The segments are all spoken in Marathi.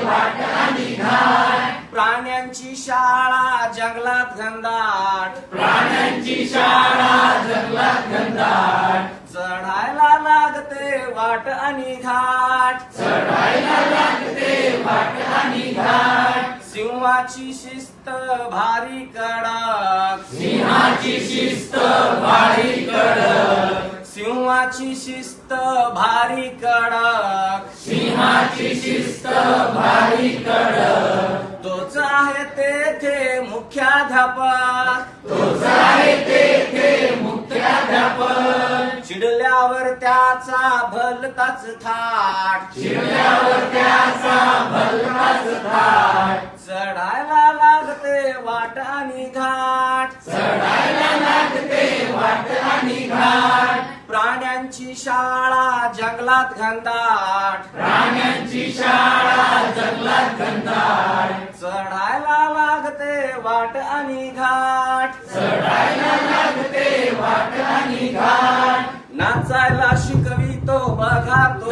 वाट आणि घाट. प्राण्यांची शाळा जंगलात घनदाट. प्राण्यांची शाळा जंगलात घनदाट. चढायला लागते वाट आणि घाट. चढायला लागते वाट आणि घाट. सिंहाची शिस्त भारी कडक. सिंहाची शिस्त भारी कडक. सिंहाची शिस्त भारी कडक. सिंहाची शिस्त भारी कडक. तोच आहे तेथे मुख्याध्यापक. तोच आहे तेथे मुख्याध्यापक. चिडल्यावर त्याचा भलताच थाट. चिडल्यावर त्याचा भलताच थाट. चढायला लागते वाट आणि घाट. चढायला लागते वाट आणि घाट. प्राण्यांची शाळा जंगलात घनदाट. प्राण्यांची शाळा जंगलात घनदाट. चढायला लागते वाट आणि घाट. चढायला लागते वाट आणि घाट. नाचायला शिकवितो बघा तो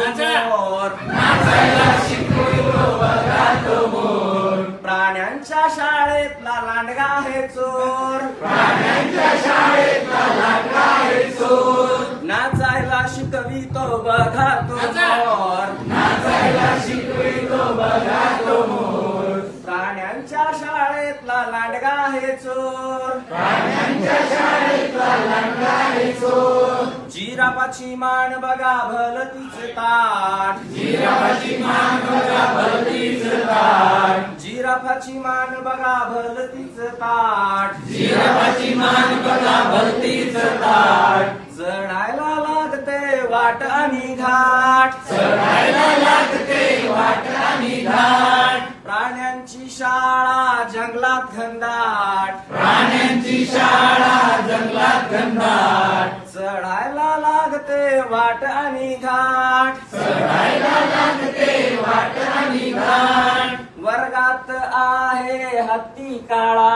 मोर. नाचायला शिकवितो बघा तो मोर. प्राण्यांच्या शाळेतला लांडगा आहे चोर. प्राण्यांच्या शाळेतला लांडगा आहे चोर. नाचायला शिकवितो बघा तो मोर. नाचायला शिकवितो बघा तो मोर. प्राण्यांच्या शाळेतला लांडगा आहे चोर. प्राण्यांच्या शाळेतला लांडगा आहे चोर. जिराफाची मान बघा भलतीच ताट. जिराफाची मान बघा भलतीच ताट. जिराफाची मान बघा भलतीच ताट. जिराफाची मान बघा भलतीच ताट. चढायला लागते वाट आणि घाट. चढायला लागते वाट आणि घाट. प्राण्यांची शाळा जंगलात घनदाट. प्राण्यांची शाळा जंगलात घनदाट. चढायला लागते वाट आणि घाट. चढायला लागते वाट आणि घाट. वर्गात आहे हत्ती काळा.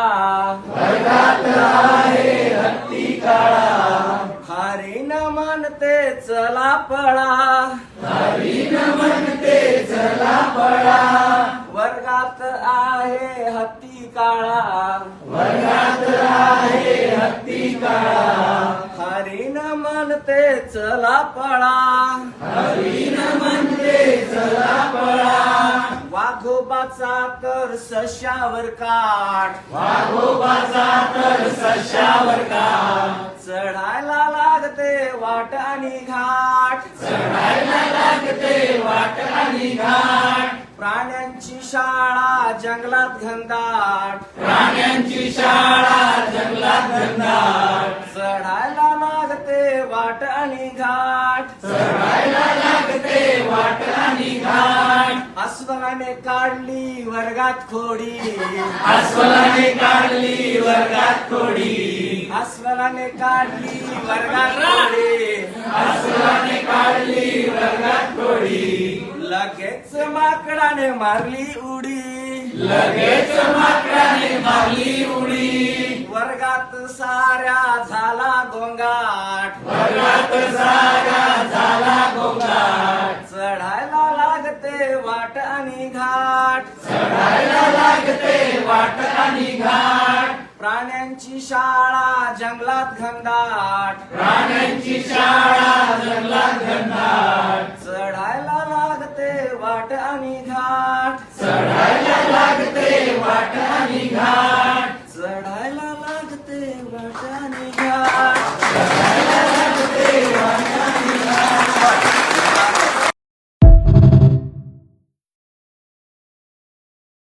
वर्गात आहे हत्ती काळा. हरिण म्हणते चला पळा. हरिण म्हणते चला पळा. वर्गात आहे हत्ती काळा. वर्गात आहे हत्ती काळा. हरिण म्हणते चला पळा. हरिण म्हणते चला पळा. वाघोबाचा तर सश्यावर काठ. वाघोबाचा तर सश्यावर काठ. चढायला लागते वाट आणि घाट. चढायला लागते वाट आणि घाट. प्राण्यांची शाळा जंगलात घनदाट. प्राण्यांची शाळा जंगलात घनदाट. चढायला लागते वाट आणि घाट. चढायला लागते वाट आणि घाट. अस्वलाने काढली वर्गात खोडी. अस्वलाने काढली वर्गात खोडी. अस्वलाने काढली वर्गात खोडी. अस्वलाने काढली वर्गात खोडी. लगेच माकडाने मारली उडी. लगेच माकडाने मारली उडी. वर्गात साऱ्या झाला गोंगाट. वर्गात सारा झाला गोंगाट. चढायला लागते वाट आणि घाट. चढायला लागते वाट आणि घाट. प्राण्यांची शाळा जंगलात घनदाट. प्राण्यांची शाळा जंगलात घनदाट. चढायला लागते वाट आणि घाट. चढायला लागते वाट आणि घाट.